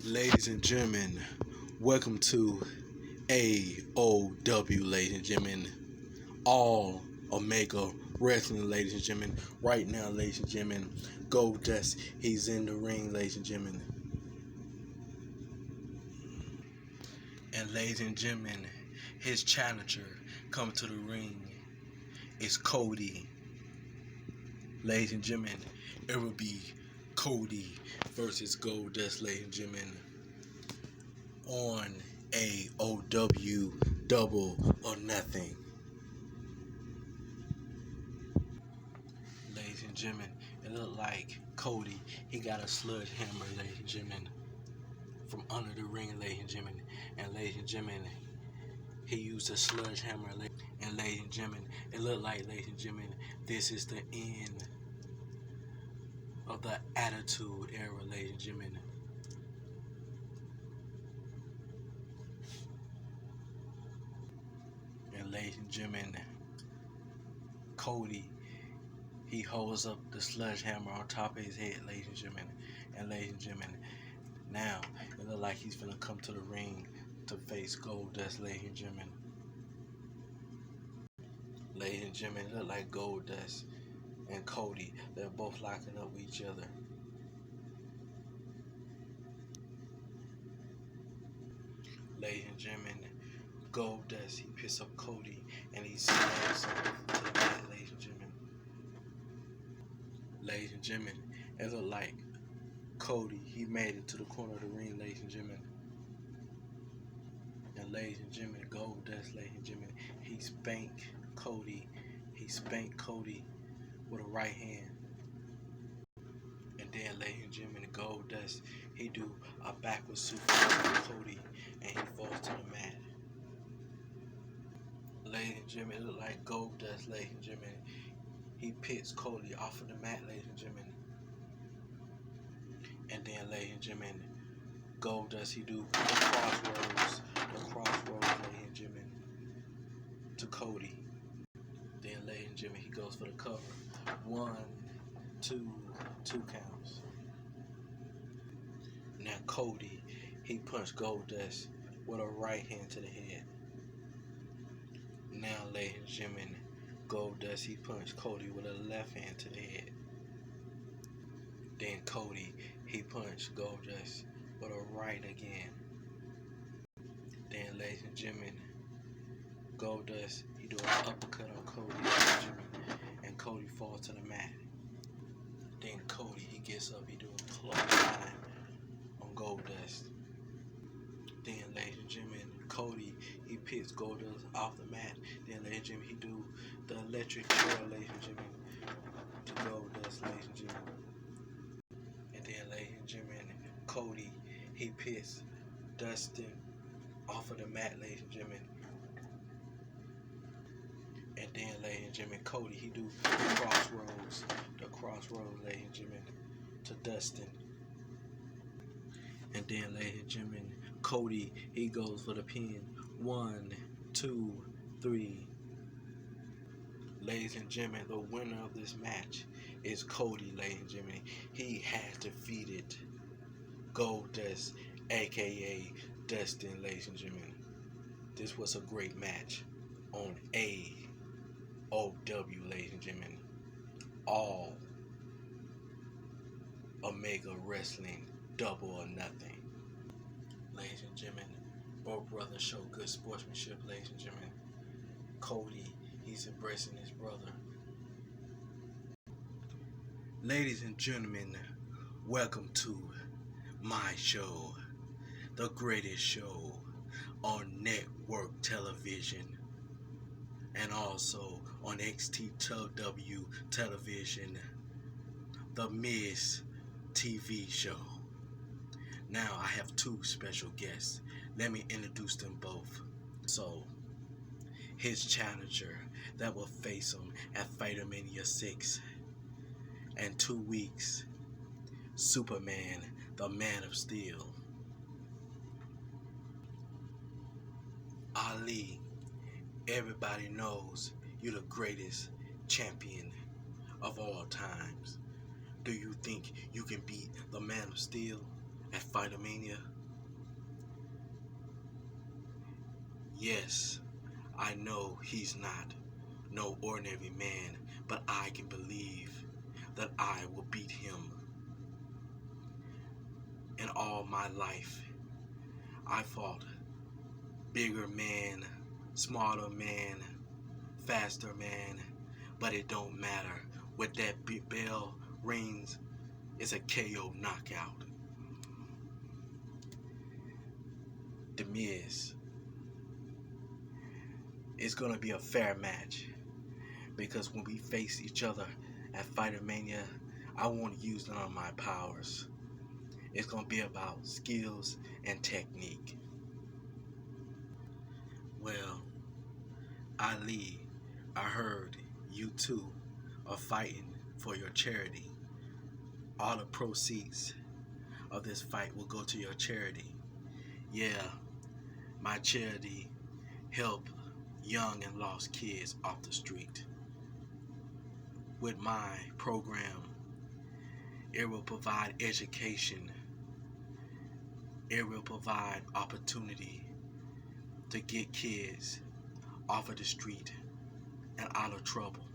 Ladies and gentlemen, welcome to AOW, ladies and gentlemen. All Omega Wrestling, ladies and gentlemen. Right now, ladies and gentlemen, Goldust, he's in the ring, ladies and gentlemen. And ladies and gentlemen, his challenger coming to the ring is Cody. Ladies and gentlemen, it will be Cody versus Goldust, ladies and gentlemen, on AOW Double or Nothing. Ladies and gentlemen, it looked like Cody, he got a sludge hammer, ladies and gentlemen, from under the ring, ladies and gentlemen. And ladies and gentlemen, he used a sludge hammer. And ladies and gentlemen, it looked like, ladies and gentlemen, this is the end of the Attitude Era, ladies and gentlemen. And ladies and gentlemen, Cody, he holds up the sludge hammer on top of his head, ladies and gentlemen. And ladies and gentlemen, now it looks like he's gonna come to the ring to face Goldust, ladies and gentlemen. Ladies and gentlemen, it look like Goldust and Cody, they're both locking up with each other. Ladies and gentlemen, Goldust, he picks up Cody and he slams him to the mat, ladies and gentlemen. Ladies and gentlemen, it look like Cody, he made it to the corner of the ring, ladies and gentlemen. And ladies and gentlemen, Goldust, ladies and gentlemen, he spanked Cody with a right hand. And then, ladies and gentlemen, Goldust, he do a backward suplex on Cody and he falls to the mat. Ladies and gentlemen, it look like Goldust, ladies and gentlemen, he picks Cody off of the mat, ladies and gentlemen. And then, ladies and gentlemen, Goldust, he do the crossroads, ladies and gentlemen, to Cody. Then, ladies and gentlemen, he goes for the cover. 1, 2 counts. Now Cody, he punched Goldust with a right hand to the head. Now, ladies and gentlemen, Goldust, he punched Cody with a left hand to the head. Then Cody, he punched Goldust with a right again. Then, ladies and gentlemen, Goldust, he do an uppercut on Cody, ladies and gentlemen, and Cody falls to the mat. Then Cody, he gets up, he do a clothesline on Goldust. Then, ladies and gentlemen, Cody, he picks Goldust off the mat. Then, ladies and gentlemen, he do the electric chair, ladies and gentlemen, to Goldust, ladies and gentlemen. And then, ladies and gentlemen, Cody, he picks Dustin off of the mat, ladies and gentlemen. And then, ladies and gentlemen, Cody, he do the crossroads, ladies and gentlemen, to Dustin. And then, ladies and gentlemen, Cody, he goes for the pin. 1, 2, 3. Ladies and gentlemen, the winner of this match is Cody, ladies and gentlemen. He has defeated Goldust, aka Dustin, ladies and gentlemen. This was a great match on AOW, ladies and gentlemen. All Omega Wrestling Double or Nothing. Ladies and gentlemen, both brothers show good sportsmanship, ladies and gentlemen. Cody, he's embracing his brother. Ladies and gentlemen, welcome to my show, the greatest show on network television and also on XTW television, the Miz TV show. Now I have 2 special guests. Let me introduce them both. So, his challenger that will face him at Fighter Mania 6 in 2 weeks, Superman, the Man of Steel. Ali, everybody knows you're the greatest champion of all times. Do you think you can beat the Man of Steel at Fighter Mania? Yes, I know he's not no ordinary man, but I can believe that I will beat him. In all my life, I fought bigger man, smarter man, faster man, but it don't matter. With that big bell rings, it's a KO knockout. The Miz, it's gonna be a fair match because when we face each other at Fighter Mania, I won't use none of my powers. It's gonna be about skills and technique. Well, Ali, I heard you two are fighting for your charity. All the proceeds of this fight will go to your charity. Yeah, my charity help young and lost kids off the street. With my program, it will provide education. It will provide opportunity to get kids off of the street and out of trouble.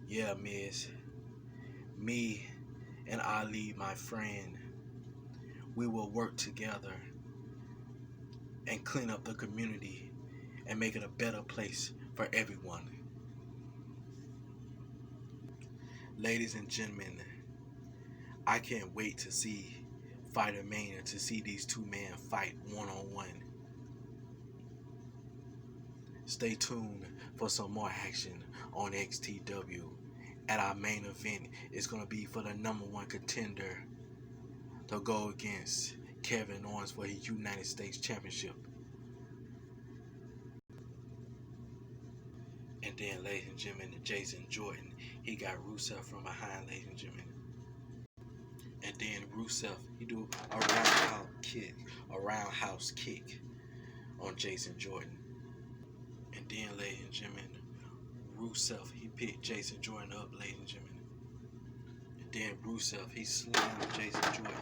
Yeah, Miz, me and Ali, my friend, we will work together and clean up the community and make it a better place for everyone. Ladies and gentlemen, I can't wait to see Fighter Mania, to see these two men fight one-on-one. Stay tuned for some more action on XTW. And our main event is going to be for the #1 contender to go against Kevin Owens for his United States Championship. And then, ladies and gentlemen, Jason Jordan, he got Rusev from behind, ladies and gentlemen. And then Rusev, he do a roundhouse kick on Jason Jordan. And then, ladies and gentlemen, Rusev, he picked Jason Jordan up, ladies and gentlemen. And then Rusev, he slammed Jason Jordan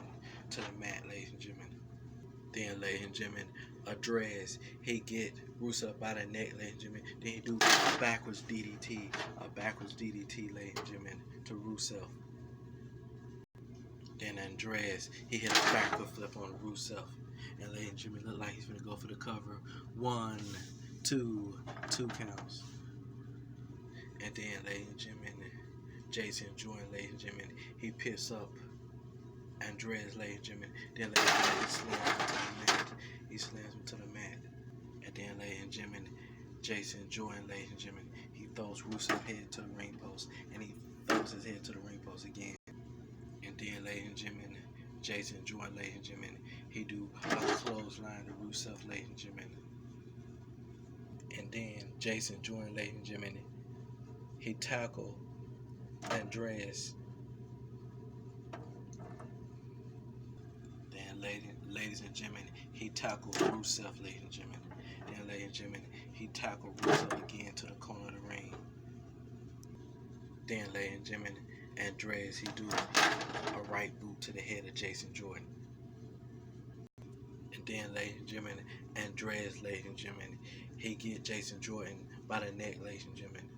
to the mat, ladies and gentlemen. Then, ladies and gentlemen, Andrade, he get Rusev by the neck, ladies and gentlemen. Then he do a backwards DDT, ladies and gentlemen, to Rusev. Then Andrade, he hit a backward flip on Rusev. And ladies and gentlemen, look like he's gonna go for the cover. 1, 2, 2 counts. And then, ladies and gentlemen, Jason Jordan, ladies and gentlemen, he picks up Andrade, ladies and gentlemen. Then, ladies and gentlemen, he slams him to the mat. He slams him to the mat. And then, ladies and gentlemen, Jason Jordan, ladies and gentlemen, he throws Rusev's head to the ring post. And he throws his head to the ring post again. And then, ladies and gentlemen, Jason Jordan, ladies and gentlemen, he do a clothesline to Rusev, ladies and gentlemen. And then, Jason Jordan, ladies and gentlemen, he tackled Andrade. Then, ladies and gentlemen, he tackled Rusev, ladies and gentlemen. Then, ladies and gentlemen, he tackled Rusev again to the corner of the ring. Then, ladies and gentlemen, Andrade, he do a right boot to the head of Jason Jordan. And then, ladies and gentlemen, Andrade, ladies and gentlemen, he get Jason Jordan by the neck, ladies and gentlemen.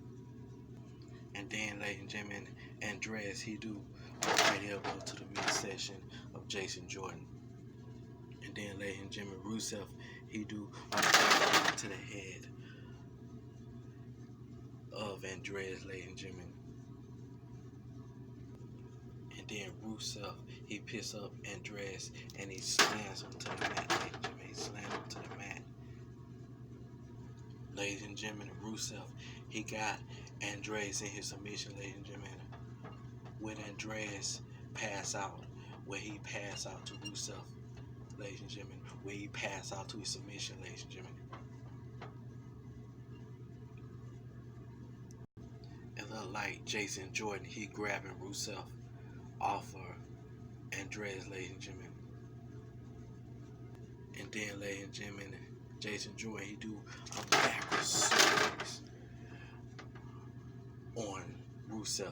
And then, ladies and gentlemen, Andrade, he do a right elbow to the midsection of Jason Jordan. And then, ladies and gentlemen, Rusev, he do a right to the head of Andrade, ladies and gentlemen. And then Rusev, he picks up Andrade and he slams him to the mat, ladies and gentlemen. He slams him to the mat. Ladies and gentlemen, Rusev, he got Andrade in his submission, ladies and gentlemen. When Andrade pass out, where he pass out to Rusev, ladies and gentlemen, where he pass out to his submission, ladies and gentlemen. It looked like Jason Jordan, he grabbing Rusev off of Andrade, ladies and gentlemen. And then, ladies and gentlemen, Jason Jordan, he do a backwards suplex on Rusev.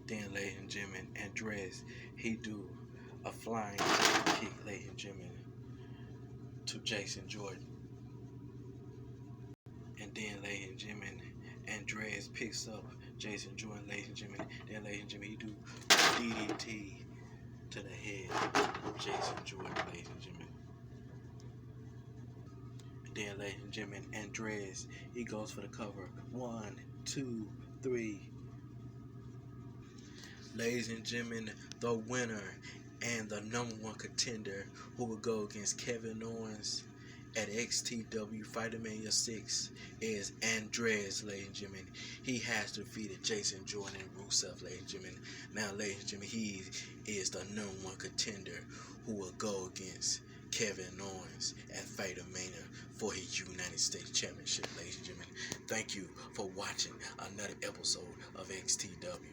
Then, ladies and gentlemen, Andrade, he do a flying kick, ladies and gentlemen, to Jason Jordan. And then, ladies and gentlemen, Andrade picks up Jason Jordan, ladies and gentlemen. Then, ladies and gentlemen, he do DDT to the head of Jason Jordan, ladies and gentlemen. And then, ladies and gentlemen, Andrade, he goes for the cover. 1, 2, 3. Ladies and gentlemen, the winner and the #1 contender who will go against Kevin Owens at XTW Fighter Mania 6 is Andrade, ladies and gentlemen. He has defeated Jason Jordan and Rusev, ladies and gentlemen. Now, ladies and gentlemen, he is the #1 contender who will go against Kevin Owens at Fighter Mania for his United States Championship, ladies and gentlemen. Thank you for watching another episode of XTW.